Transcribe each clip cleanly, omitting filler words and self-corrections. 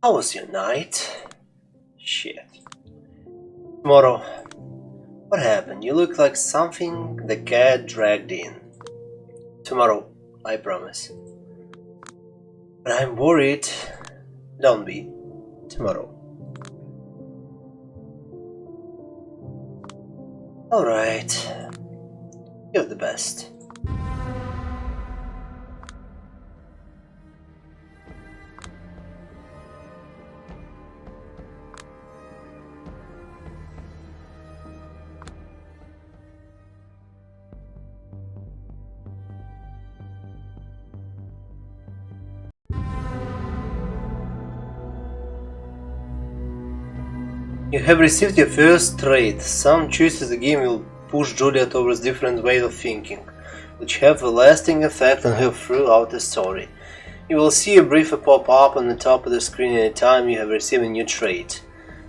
How was your night? Shit. Tomorrow. What happened? You look like something the cat dragged in. Tomorrow, I promise. But I'm worried. Don't be. Tomorrow. Alright. You're the best. You have received your first trait. Some choices the game will push Julia towards different ways of thinking, which have a lasting effect on her throughout the story. You will see a brief pop up on the top of the screen anytime you have received a new trait.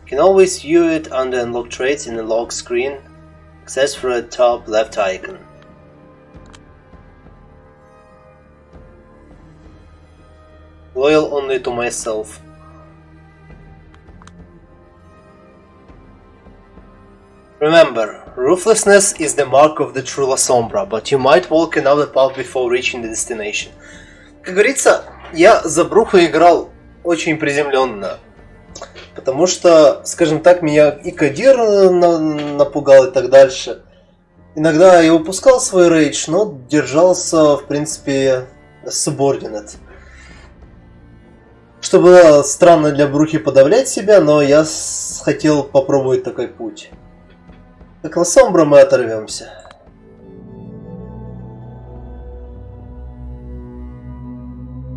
You can always view it under Unlock Traits in the lock screen, access through the top left icon. Loyal only to myself. Remember, ruthlessness is the mark of the true La Sombra, but you might walk another path before reaching the destination. Как говорится, я за Бруху играл очень приземленно, потому что, скажем так, меня и Кадир напугал и так дальше. Иногда я выпускал свой рейдж, но держался, в принципе, subordinate. Что было странно для Брухи подавлять себя, но я хотел попробовать такой путь. Так La Sombra мы оторвемся.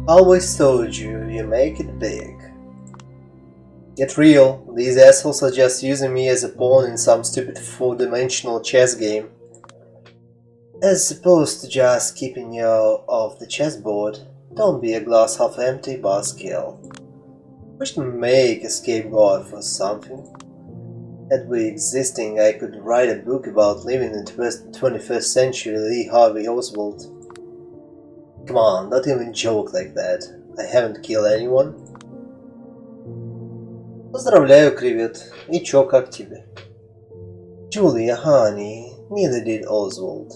Always told you, you make it big. Get real, these assholes are just using me as a pawn in some stupid 4-dimensional chess game. As opposed to just keeping you off the chessboard, don't be a glass half empty buzzkill. We should make a scapegoat for something. Had we existing, I could write a book about living in the 21st century Lee Harvey Oswald. Come on, don't even joke like that. I haven't killed anyone. Поздравляю, Кревет. И чё, как тебе? Julia, honey, neither did Oswald.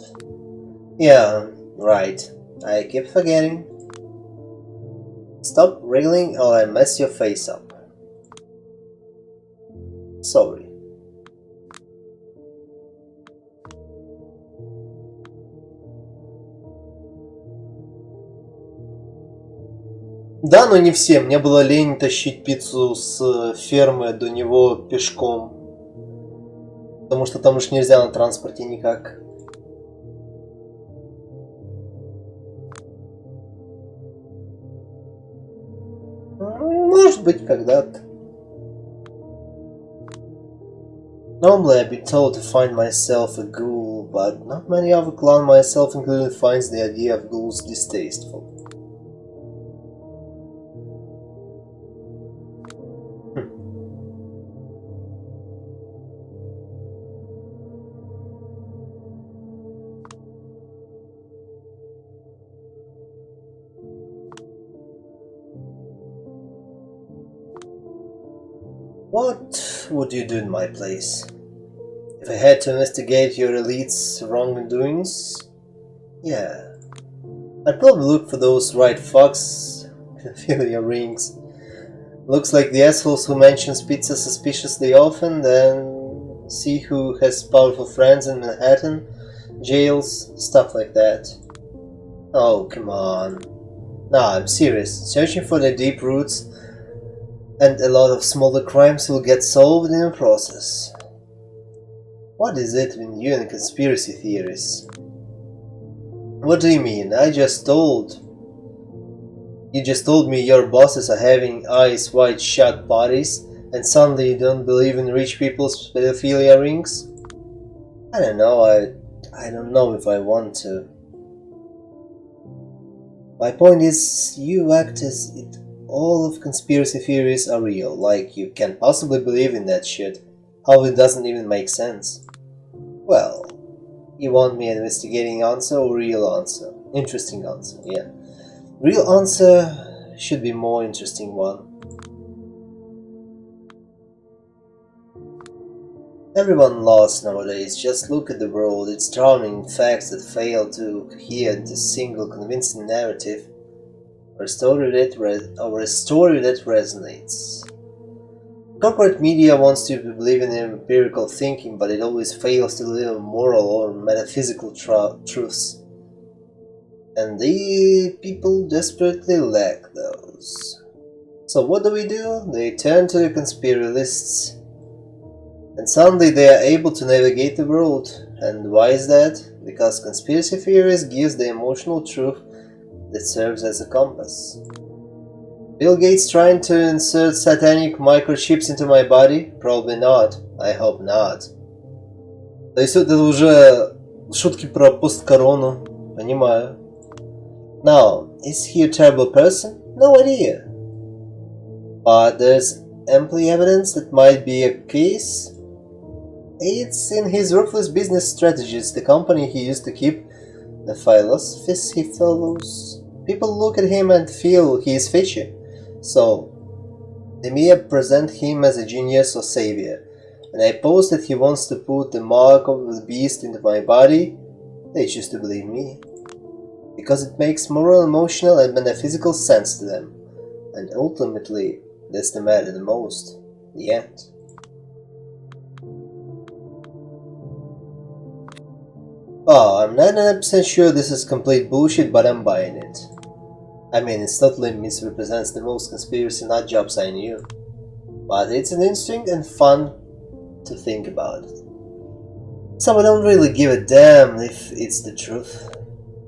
Yeah, right. I keep forgetting. Stop wriggling or I mess your face up. Sorry. Да, но не все. Мне было лень тащить пиццу с фермы до него пешком. Потому что там уж нельзя на транспорте никак. Может быть, когда-то. Normally I'd be told to find myself a ghoul, but not many of the clan, myself included, finds the idea of ghouls distasteful. What would you do in my place? If I had to investigate your elite's wrongdoings? Yeah. I'd probably look for those right fucks and fill your rings. Looks like the assholes who mentions pizza suspiciously often, then see who has powerful friends in Manhattan, jails, stuff like that. Oh, come on. Nah, I'm serious. Searching for the deep roots, and a lot of smaller crimes will get solved in the process. What is it with you and conspiracy theories? What do you mean? You just told me your bosses are having eyes wide shut parties and suddenly you don't believe in rich people's pedophilia rings? I don't know, I don't know if I want to. My point is, you act as if all of conspiracy theories are real, like you can't possibly believe in that shit. How it doesn't even make sense. Well, you want me an investigating answer or real answer? Interesting answer, yeah. Real answer should be more interesting one. Everyone lost nowadays. Just look at the world. It's drowning in facts that fail to adhere to a single convincing narrative or a story that resonates. Corporate media wants you to believe in empirical thinking, but it always fails to deliver moral or metaphysical truths. And the people desperately lack those. So what do? They turn to the conspiracists, and suddenly they are able to navigate the world. And why is that? Because conspiracy theories gives the emotional truth that serves as a compass. Bill Gates trying to insert satanic microchips into my body? Probably not. I hope not. То есть это уже шутки про посткорону. Понимаю. Now, is he a terrible person? No idea. But there's ample evidence that might be a case. It's in his ruthless business strategies, the company he used to keep, the philosophies he follows. People look at him and feel he is fishy. So, the media present him as a genius or savior. When I post that he wants to put the mark of the beast into my body, they choose to believe me. Because it makes moral, emotional and metaphysical sense to them. And ultimately, that's the matter the most. The end. Oh, I'm 99% sure this is complete bullshit, but I'm buying it. I mean, it totally misrepresents the most conspiracy nut jobs I knew. But it's an interesting and fun to think about it. So I don't really give a damn if it's the truth.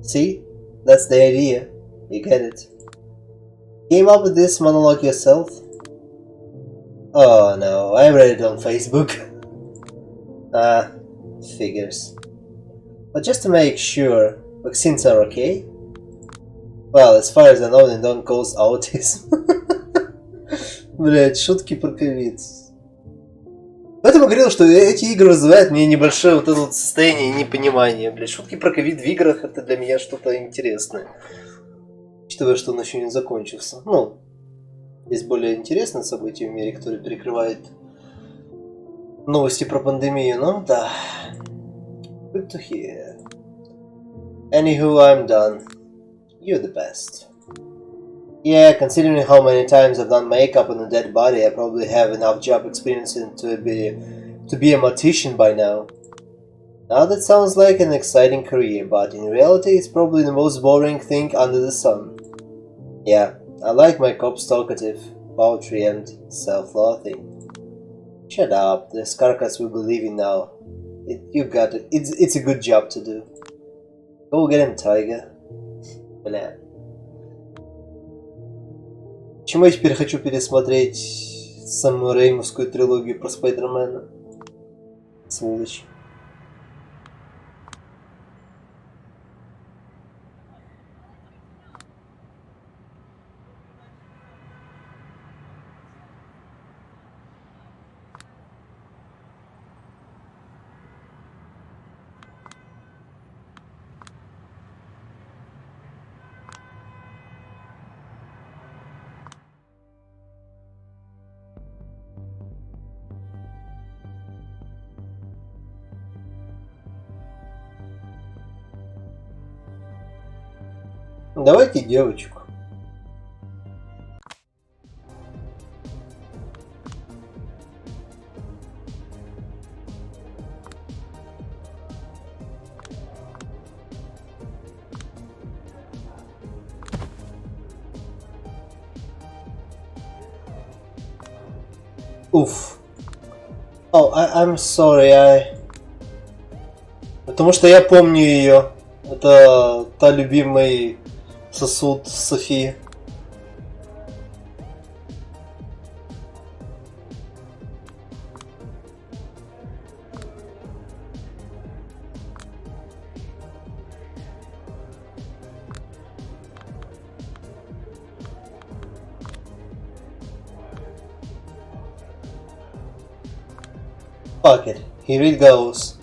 See? That's the idea. You get it. Came up with this monologue yourself? Oh no, I read it on Facebook. Figures. But just to make sure, vaccines are okay? Well, as far as I know, they don't cause autism. Блять, шутки про ковид. Поэтому говорил, что эти игры вызывают мне небольшое вот это вот состояние непонимания. Блять, шутки про ковид в играх — это для меня что-то интересное. Учитывая, что он еще не закончился. Ну, есть более интересные события в мире, которые перекрывают новости про пандемию, но да. Good to hear. Anywho, I'm done. You're the best. Yeah, considering how many times I've done makeup on a dead body, I probably have enough job experience to be a mortician by now. Now that sounds like an exciting career, but in reality it's probably the most boring thing under the sun. Yeah, I like my cops talkative, poetry and self-loathing. Shut up, the carcass will be leaving now. You got it, it's a good job to do. Go get him, Tiger. Бля. Почему я теперь хочу пересмотреть самую реймовскую трилогию про Спайдермена? Сволочь. Давайте девочку. Уф. Oh, I'm sorry, Потому что я помню ее. Это та любимый сосуд Софии. Fuck it, here it goes.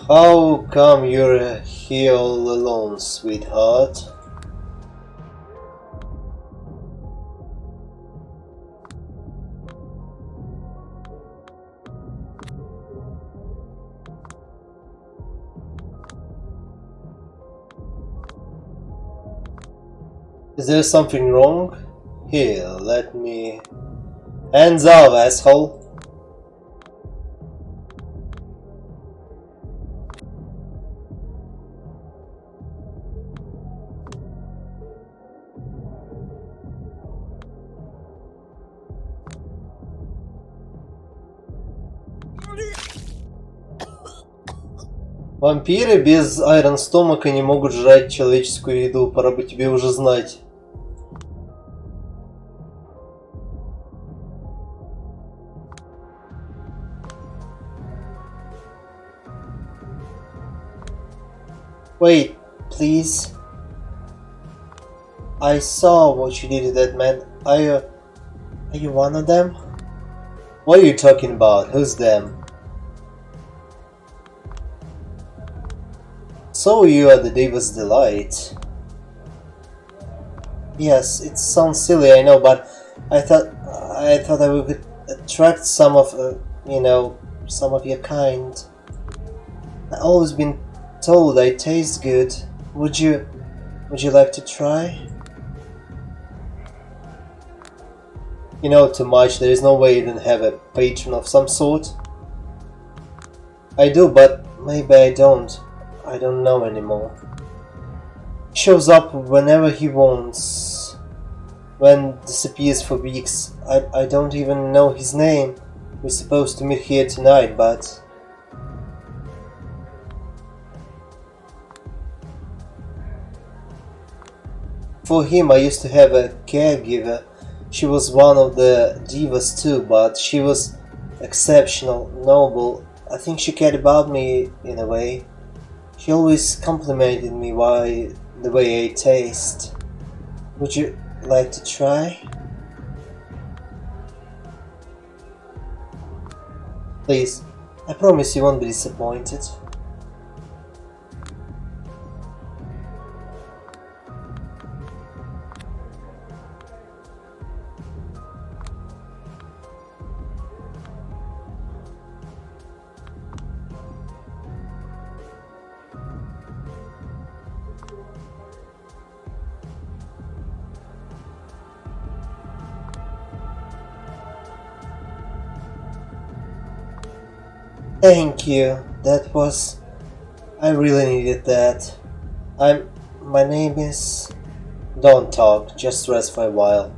How come you're here all alone, sweetheart? Is there something wrong? Here, let me... Hands up, asshole! Вампиры без айронстомака не могут жрать человеческую еду, пора бы тебе уже знать. Wait, please. I saw what you did to that man. Are you one of them? What are you talking about? Who's them? So you are the Diva's Delight. Yes, it sounds silly, I know, but I thought I would attract some of, some of your kind. I've always been told I taste good. Would you like to try? You know too much. There is no way you don't have a patron of some sort. I do, but maybe I don't. I don't know anymore. He shows up whenever he wants, then disappears for weeks. I don't even know his name. We're supposed to meet here tonight, but... For him I used to have a caregiver. She was one of the divas too, but she was exceptional, noble. I think she cared about me in a way. She always complimented me the way I taste. Would you like to try? Please, I promise you won't be disappointed. Thank you. I really needed that. My name is... Don't talk, just rest for a while.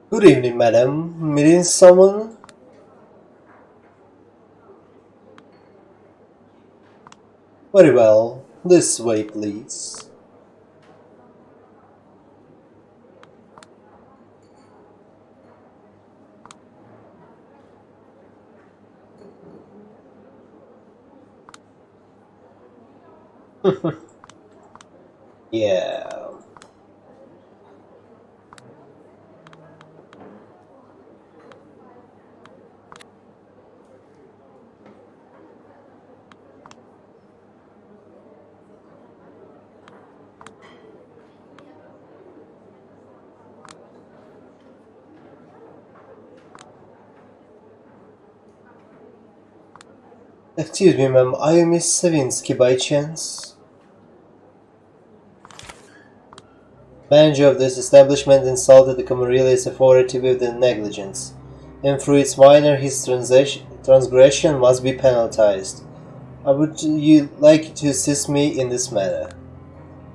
Good evening, madam. Meeting someone? Very well. This way, please. Yeah. Excuse me, ma'am, are you Miss Savinsky by chance? Manager of this establishment insulted the Camarille's authority with the negligence, and through its minor his transgression must be penalized. Would you like to assist me in this matter?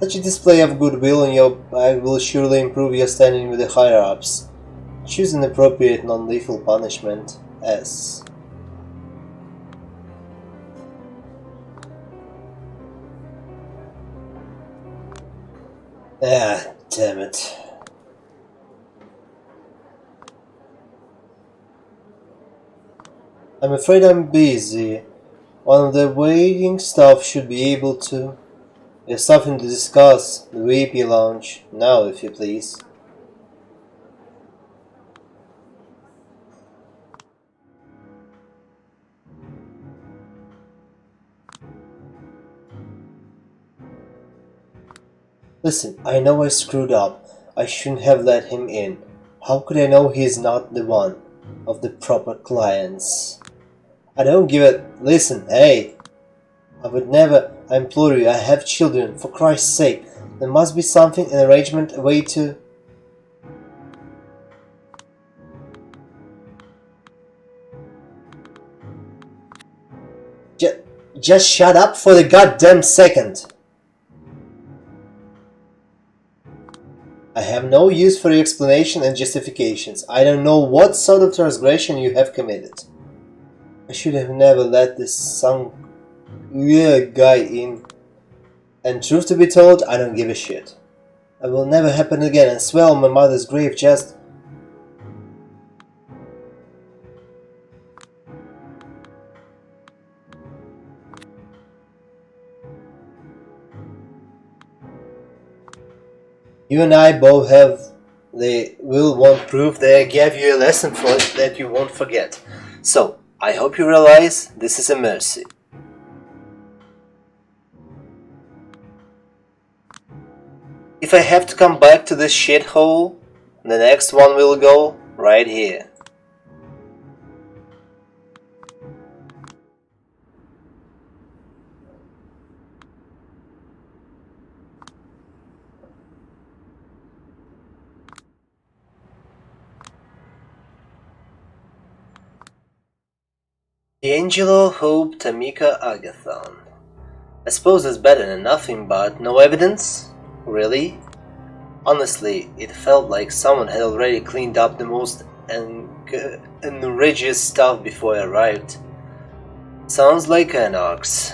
Such a display of goodwill on your part will surely improve your standing with the higher-ups. Choose an appropriate non-lethal punishment. S. Ah, damn it. I'm afraid I'm busy. One of the waiting staff should be able to. We have something to discuss. The VP lounge. Now, if you please. Listen, I know I screwed up. I shouldn't have let him in. How could I know he's not the one of the proper clients? I don't give a... Listen, hey! I would never... I implore you, I have children. For Christ's sake, there must be something, an arrangement, a way to... Just shut up for the goddamn second! I have no use for your explanation and justifications. I don't know what sort of transgression you have committed. I should have never let this some guy in. And truth to be told, I don't give a shit. It will never happen again, and swear on my mother's grave, just... You and I both have the will want proof that I gave you a lesson for it that you won't forget. So, I hope you realize this is a mercy. If I have to come back to this shithole, the next one will go right here. D'Angelo Hope Tamika Agathon. I suppose that's better than nothing, but no evidence? Really? Honestly, it felt like someone had already cleaned up the most egregious stuff before I arrived. Sounds like anarchs.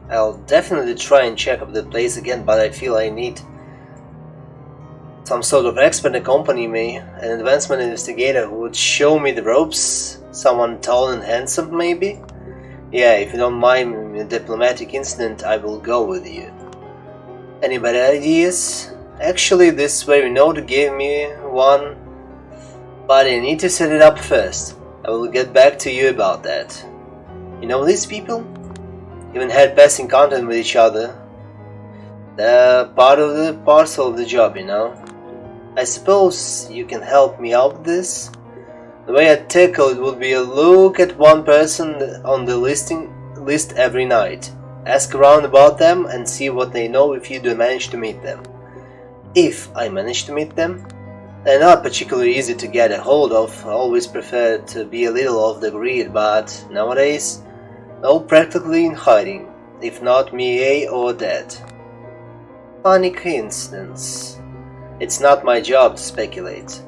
I'll definitely try and check up the place again, but I feel I need some sort of expert to accompany me, an advancement investigator who would show me the ropes. Someone tall and handsome, maybe? Yeah, if you don't mind a diplomatic incident, I will go with you. Any better ideas? Actually, this very note gave me one, but I need to set it up first. I will get back to you about that. You know these people? Even had passing contact with each other. They're part of the parcel of the job, you know? I suppose you can help me out with this? The way I tackle it would be a look at one person on the list every night. Ask around about them and see what they know if you do manage to meet them. If I manage to meet them, they're not particularly easy to get a hold of. I always prefer to be a little off the grid, but nowadays, all practically in hiding, if not me or dead. Funny coincidence. It's not my job to speculate.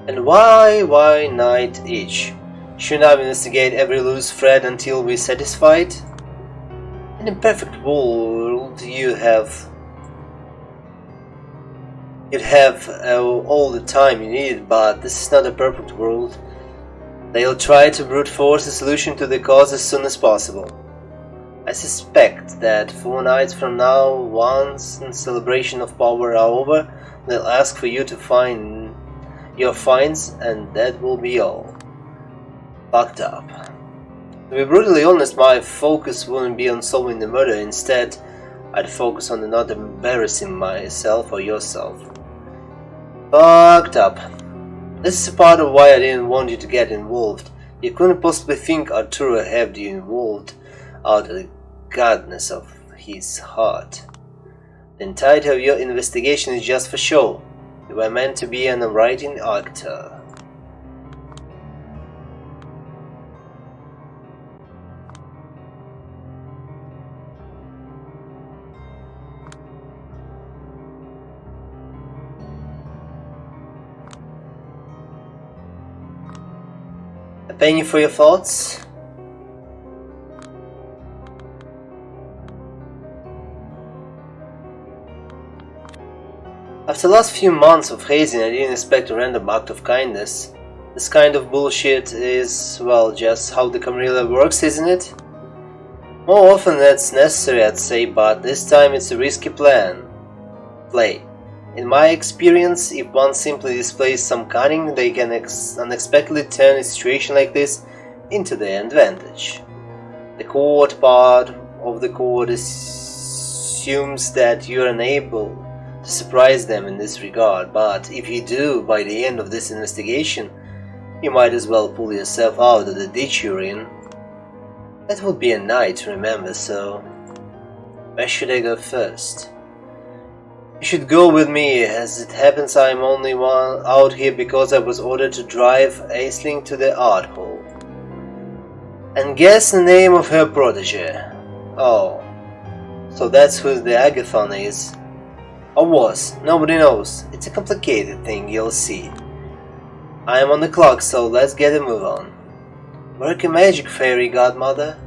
And why night each? Shouldn't I investigate every loose thread until we're satisfied? In a perfect world, you'd have all the time you need, but this is not a perfect world. They'll try to brute force a solution to the cause as soon as possible. I suspect that 4 nights from now, once the celebration of power are over, they'll ask for you to find your finds, and that will be all. Fucked up. To be brutally honest, my focus wouldn't be on solving the murder. Instead, I'd focus on not embarrassing myself or yourself. Fucked up. This is a part of why I didn't want you to get involved. You couldn't possibly think Arturo had you involved out of the goodness of his heart. The entirety of your investigation is just for show. You were meant to be an writing actor. A penny for your thoughts? After the last few months of hazing, I didn't expect a random act of kindness. This kind of bullshit is, well, just how the Camarilla works, isn't it? More often that's necessary, I'd say, but this time it's a risky play. In my experience, if one simply displays some cunning, they can unexpectedly turn a situation like this into their advantage. The court part of the court assumes that you're unable to surprise them in this regard, but if you do, by the end of this investigation, you might as well pull yourself out of the ditch you're in. That would be a night to remember, so where should I go first? You should go with me. As it happens, I'm only one out here because I was ordered to drive Aisling to the art hall. And guess the name of her protege. Oh, so that's who the Agathon is. Or was, nobody knows. It's a complicated thing, you'll see. I am on the clock, so let's get a move on. Work a magic, fairy godmother.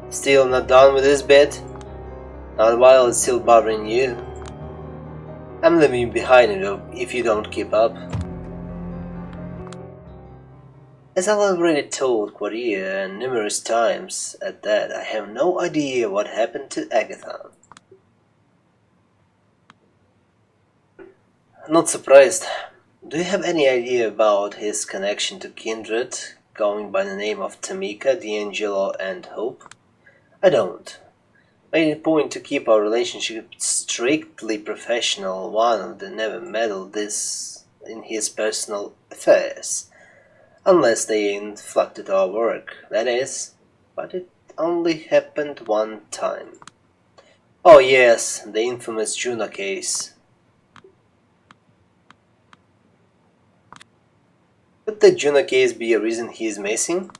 Still not done with this bit? Not while it's still bothering you. I'm leaving you behind if you don't keep up. As I've already told Quartier numerous times at that, I have no idea what happened to Agathon. Not surprised. Do you have any idea about his connection to Kindred, going by the name of Tamika, D'Angelo, and Hope? I don't. Made it a point to keep our relationship strictly professional. One of them never meddled this in his personal affairs, unless they inflicted our work, that is, but it only happened one time. Oh yes, the infamous Juno case. Could the Juno case be a reason he is missing?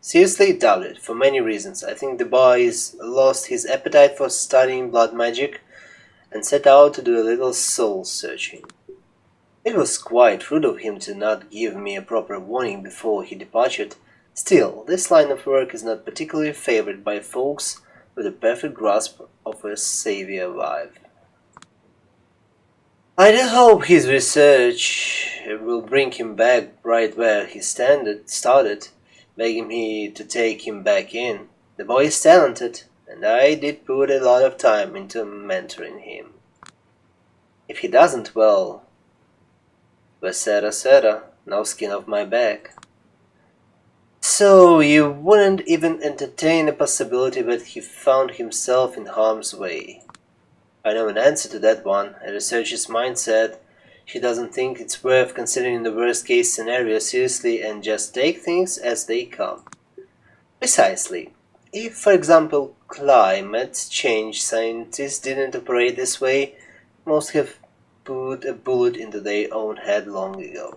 Seriously, doubt it, for many reasons. I think the boy lost his appetite for studying blood magic and set out to do a little soul searching. It was quite rude of him to not give me a proper warning before he departed. Still, this line of work is not particularly favored by folks with a perfect grasp of a savior vibe. I do hope his research will bring him back right where he started, begging me to take him back in. The boy is talented, and I did put a lot of time into mentoring him. If he doesn't, well, Sera, no skin off my back. So you wouldn't even entertain the possibility that he found himself in harm's way? I know an answer to that one. A researcher's mindset. She doesn't think it's worth considering the worst case scenario seriously and just take things as they come. Precisely. If, for example, climate change scientists didn't operate this way, most have put a bullet into their own head long ago.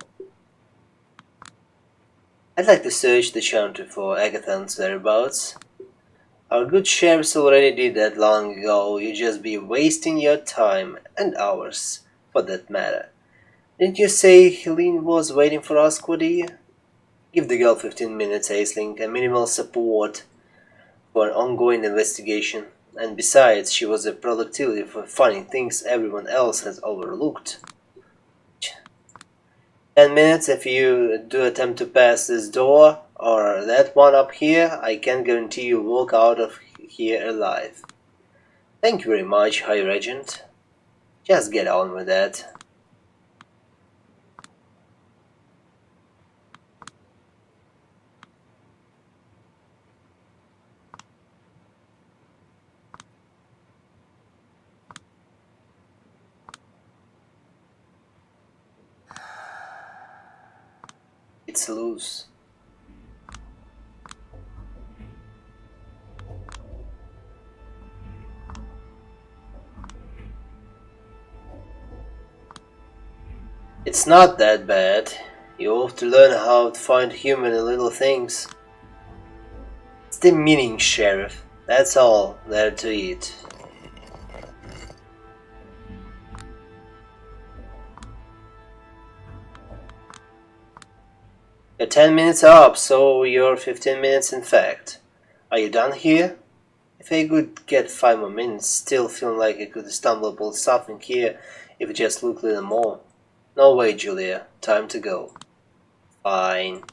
I'd like to search the chantry for Agathon's whereabouts. Our good sheriffs already did that long ago. You'd just be wasting your time, and ours, for that matter. Didn't you say Helene was waiting for us, Quartier? Give the girl 15 minutes, Aisling, and minimal support for an ongoing investigation. And besides, she was a productivity for finding things everyone else has overlooked. 10 minutes if you do attempt to pass this door, or that one up here, I can guarantee you walk out of here alive. Thank you very much, High Regent. Just get on with that. It's loose. It's not that bad. You have to learn how to find humor in little things. It's the meaning, Sheriff. That's all there to it. Your 10 minutes are up, so you're 15 minutes in fact. Are you done here? If I could get 5 more minutes, still feeling like I could stumble upon something here if you just look a little more. No way, Julia. Time to go. Fine.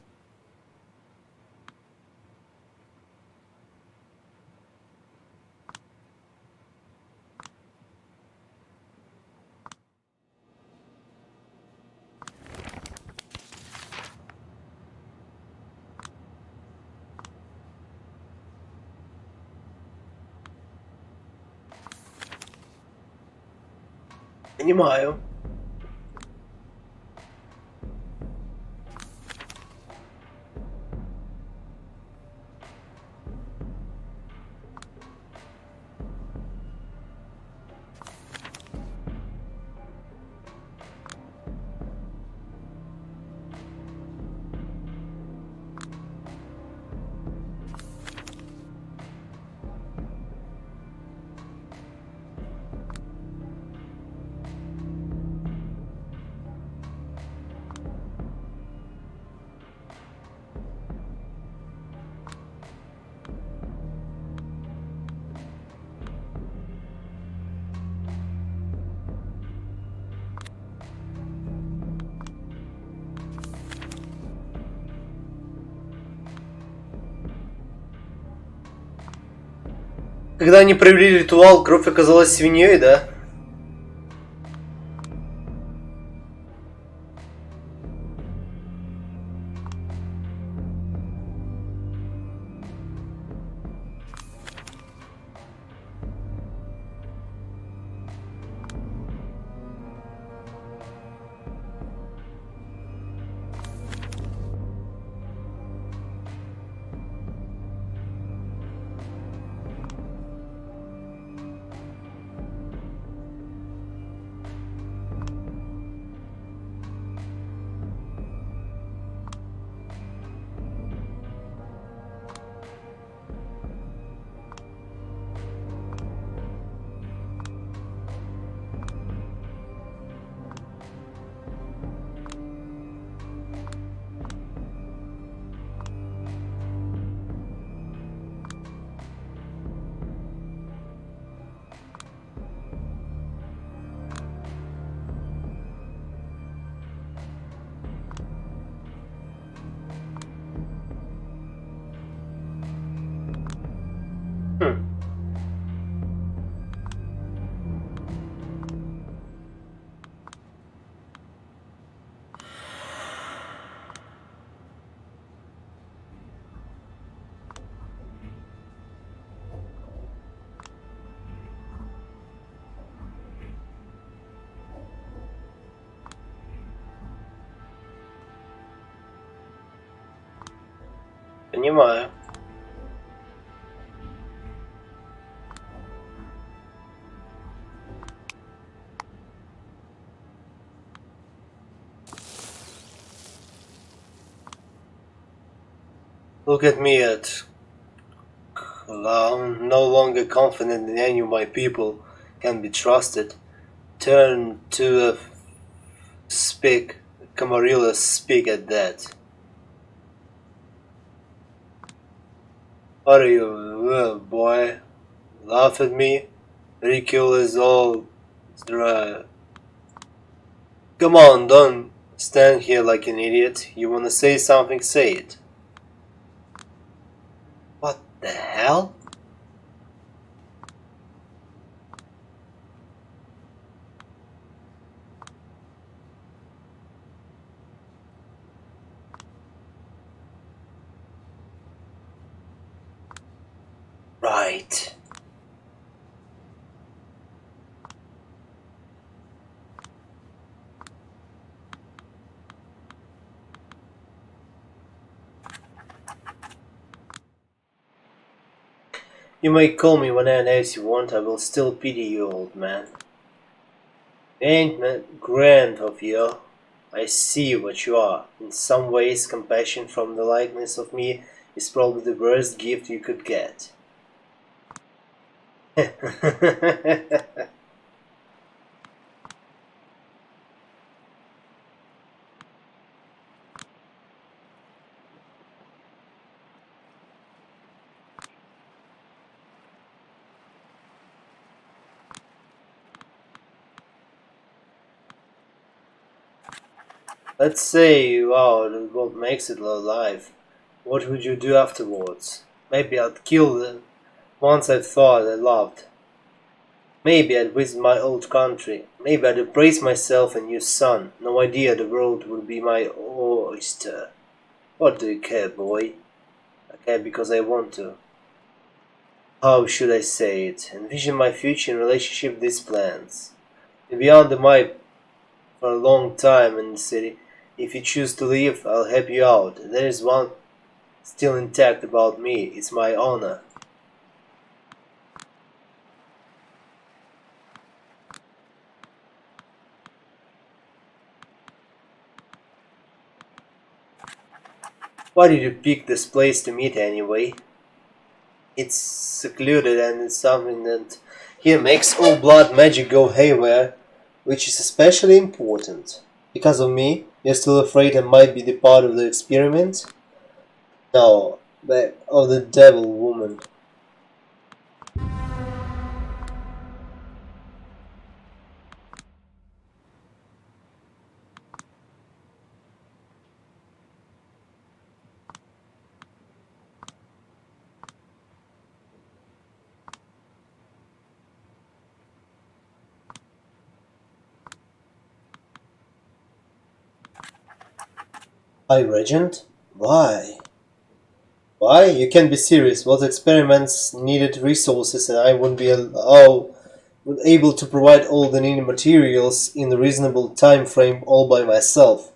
Понимаю. Когда они провели ритуал, кровь оказалась свиньей, да? Понимаю. Look at me at clown, no longer confident in any of my people can be trusted. Turn to a speak, Camarilla speak at that. What are you, boy? Laugh at me? Ridicule is all dry. Come on, don't stand here like an idiot. You wanna say something, say it. What the hell? Right. You may call me whenever names you want, I will still pity you, old man. Ain't grand of you. I see what you are. In some ways, compassion from the likeness of me is probably the worst gift you could get. Let's say you out and what makes it alive. What would you do afterwards? Maybe I'd kill the ones I thought I loved. Maybe I'd visit my old country. Maybe I'd embrace myself a new son. No idea the world would be my oyster. What do you care, boy? I care because I want to. How should I say it? Envision my future in relationship with these plans. To be on the map for a long time in the city. If you choose to leave, I'll help you out. There is one still intact about me. It's my honor. Why did you pick this place to meet anyway? It's secluded and it's something that here makes all blood magic go haywire, which is especially important. Because of me, you're still afraid I might be the part of the experiment? No, but of the devil woman. Hi, Regent? Why? Why? You can't be serious. What experiments needed resources and I wouldn't be able to provide all the needed materials in a reasonable time frame all by myself.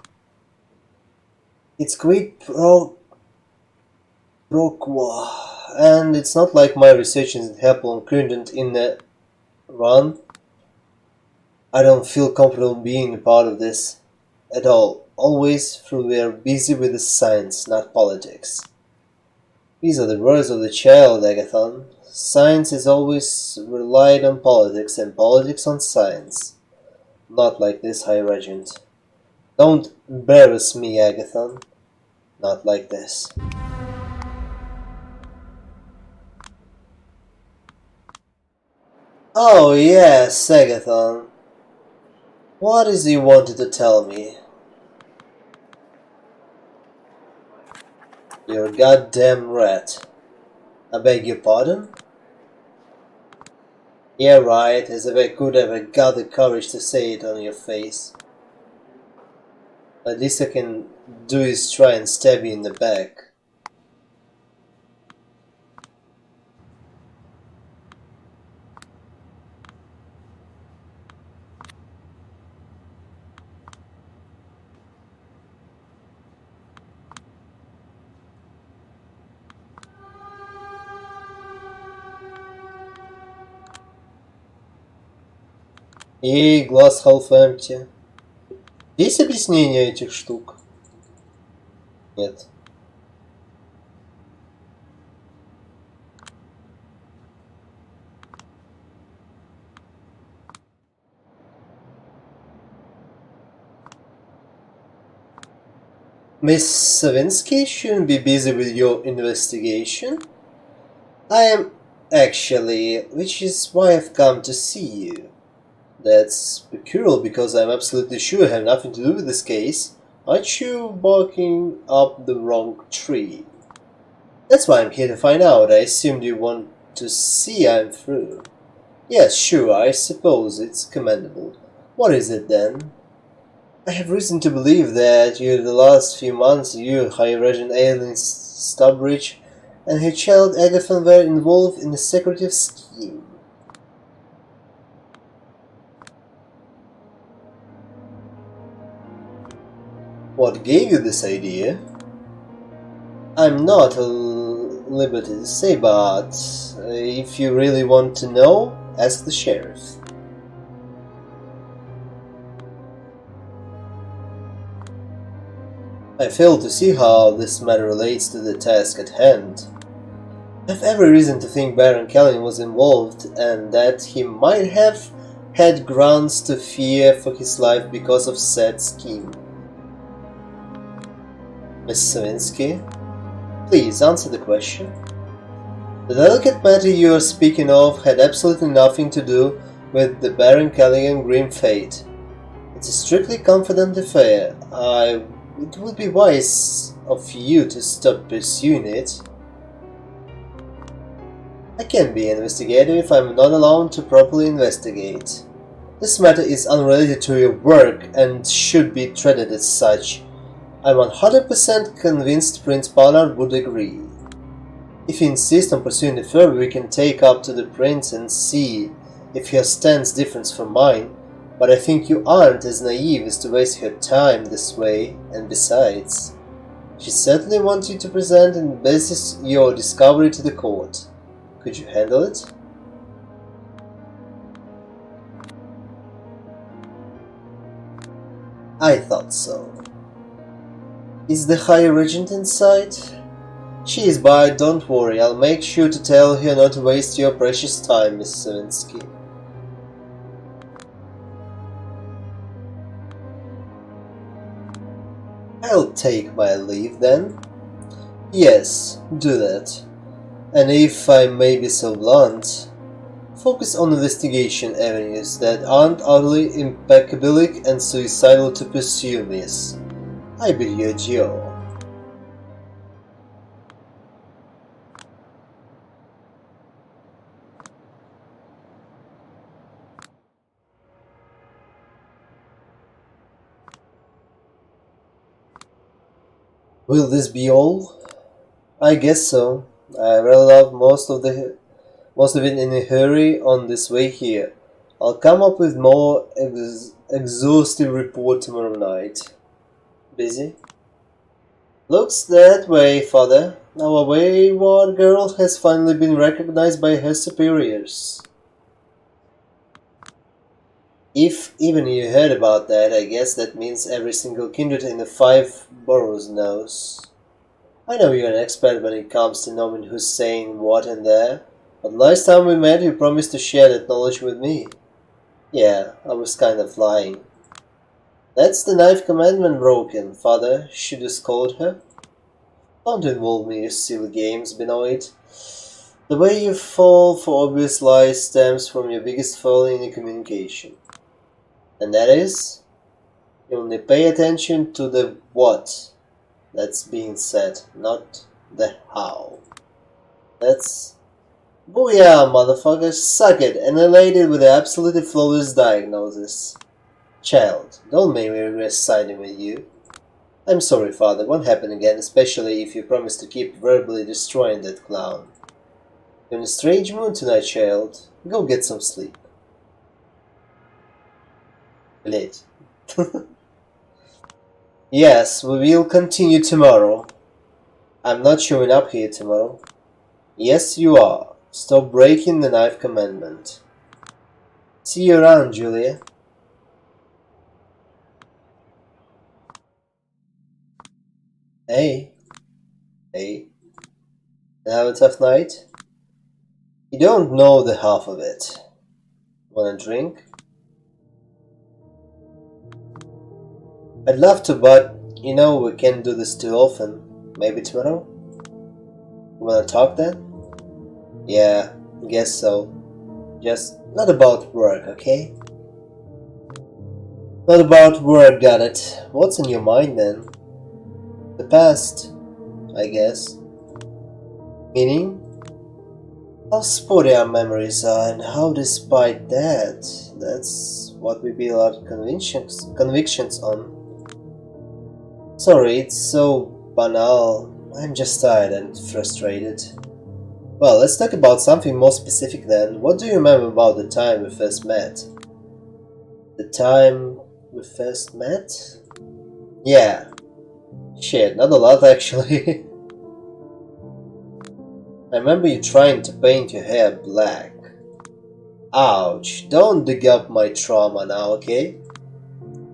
It's quite and it's not like my research isn't helpful and current in the run. I don't feel comfortable being a part of this at all. Always we're busy with the science, not politics. These are the words of the child, Agathon. Science is always relied on politics and politics on science. Not like this, High Regent. Don't embarrass me, Agathon. Not like this. Oh yes, Agathon. What is he wanted to tell me? You're a goddamn rat. I beg your pardon? Yeah, right, as if I could ever got the courage to say it on your face. At least I can do is try and stab you in the back. И глаз half empty. Есть объяснение этих штук? Нет. Miss Savinsky shouldn't be busy with your investigation. I am actually, which is why I've come to see you. That's peculiar because I'm absolutely sure I have nothing to do with this case. Aren't you barking up the wrong tree? That's why I'm here to find out. I assumed you want to see I'm through. Yes, sure, I suppose it's commendable. What is it then? I have reason to believe that you the last few months you, High Regent Aileen Stubbridge, and her child Agathon were involved in a secretive scheme. What gave you this idea? I'm not at liberty to say, but if you really want to know, ask the sheriff. I fail to see how this matter relates to the task at hand. I have every reason to think Baron Callan was involved and that he might have had grounds to fear for his life because of said scheme. Miss Savinsky, please answer the question. The delicate matter you are speaking of had absolutely nothing to do with the Baron Calligan grim fate. It's a strictly confident affair. It would be wise of you to stop pursuing it. I can't be an investigator if I'm not allowed to properly investigate. This matter is unrelated to your work and should be treated as such. I'm 100% convinced Prince Bernard would agree. If you insist on pursuing it further, we can take up to the prince and see if he stands different from mine, but I think you aren't as naive as to waste her time this way, and besides, she certainly wants you to present and basis your discovery to the court. Could you handle it? I thought so. Is the High Regent in sight? She is by, don't worry, I'll make sure to tell her not to waste your precious time, Miss Savinsky. I'll take my leave then. Yes, do that. And if I may be so blunt, focus on investigation avenues that aren't utterly impeccabilic and suicidal to pursue, miss. I bid you adieu. Will this be all? I guess so. I read out most of it in a hurry on this way here. I'll come up with more exhaustive report tomorrow night. Busy? Looks that way, Father. Our wayward girl has finally been recognized by her superiors. If even you heard about that, I guess that means every single kindred in the 5 boroughs knows. I know you're an expert when it comes to knowing who's saying what and there, but last time we met you promised to share that knowledge with me. Yeah, I was kind of lying. That's the 9th commandment broken, Father, should you scold her? Don't involve me in your silly games, Benoit. The way you fall for obvious lies stems from your biggest fault in your communication. And that is, you only pay attention to the what that's being said, not the how. That's... Booyah, motherfucker, suck it, and elated with the absolutely flawless diagnosis. Child, don't make me regret siding with you. I'm sorry, Father, won't happen again, especially if you promise to keep verbally destroying that clown. You're in a strange mood tonight, child. Go get some sleep. Late. Yes, we will continue tomorrow. I'm not showing up here tomorrow. Yes, you are. Stop breaking the 9th commandment. See you around, Julia. Hey. Hey. Have a tough night? You don't know the half of it. Want a drink? I'd love to, but you know we can't do this too often. Maybe tomorrow? You wanna talk then? Yeah, guess so. Just not about work, okay? Not about work, got it. What's in your mind then? The past, I guess. Meaning? How spotty our memories are, and how despite that, that's what we build our convictions on. Sorry, it's so banal. I'm just tired and frustrated. Well, let's talk about something more specific then. What do you remember about the time we first met? The time we first met? Yeah. Shit, not a lot actually. I remember you trying to paint your hair black. Ouch, don't dig up my trauma now, okay?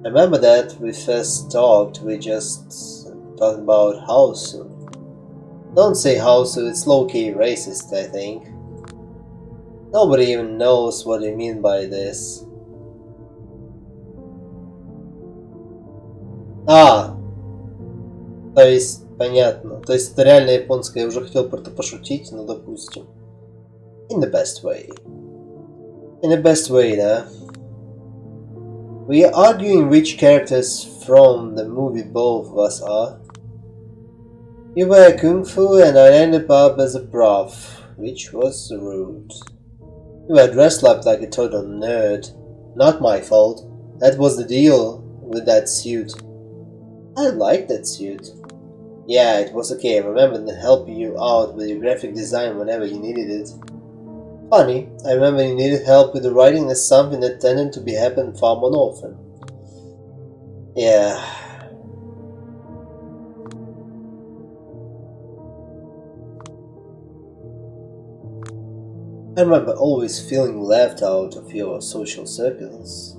I remember that we first talked, we just talked about how soon. Don't say how soon, it's low-key racist, I think. Nobody even knows what you mean by this. А, то есть, понятно. То есть это реально японское. Я уже хотел про это пошутить, но допустим. In the best way. In the best way, да? We are arguing which characters from the movie both of us are. You were a kung fu and I ended up as a prof, which was rude. You were dressed up like a total nerd. Not my fault. That was the deal with that suit. I liked that suit. Yeah, it was okay. I remember to help you out with your graphic design whenever you needed it. Funny, I remember you needed help with the writing as something that tended to be happening far more often. Yeah. I remember always feeling left out of your social circles.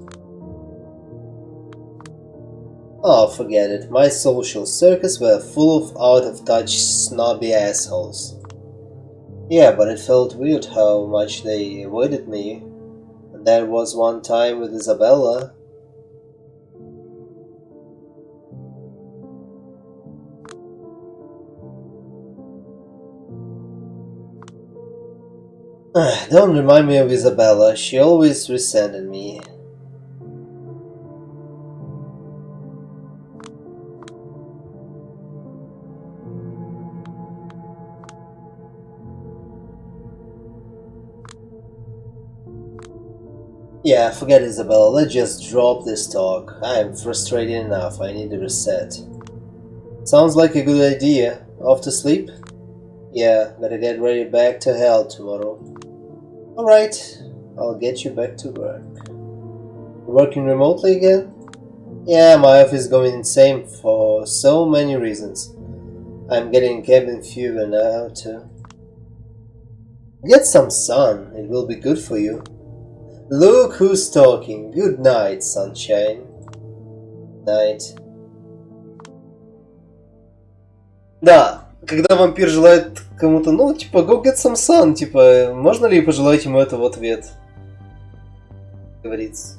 Oh, forget it. My social circles were full of out-of-touch, snobby assholes. Yeah, but it felt weird how much they avoided me. And there was one time with Isabella. Don't remind me of Isabella. She always resented me. Yeah, forget Isabella, let's just drop this talk. I am frustrated enough, I need a reset. Sounds like a good idea. Off to sleep? Yeah, better get ready back to hell tomorrow. Alright, I'll get you back to work. Working remotely again? Yeah, my office is going insane for so many reasons. I'm getting cabin fever now too. Get some sun, it will be good for you. Look who's talking. Good night, sunshine. Night. Да, когда вампир желает кому-то, ну, типа, go get some sun, типа, можно ли пожелать ему это в ответ? Говорится.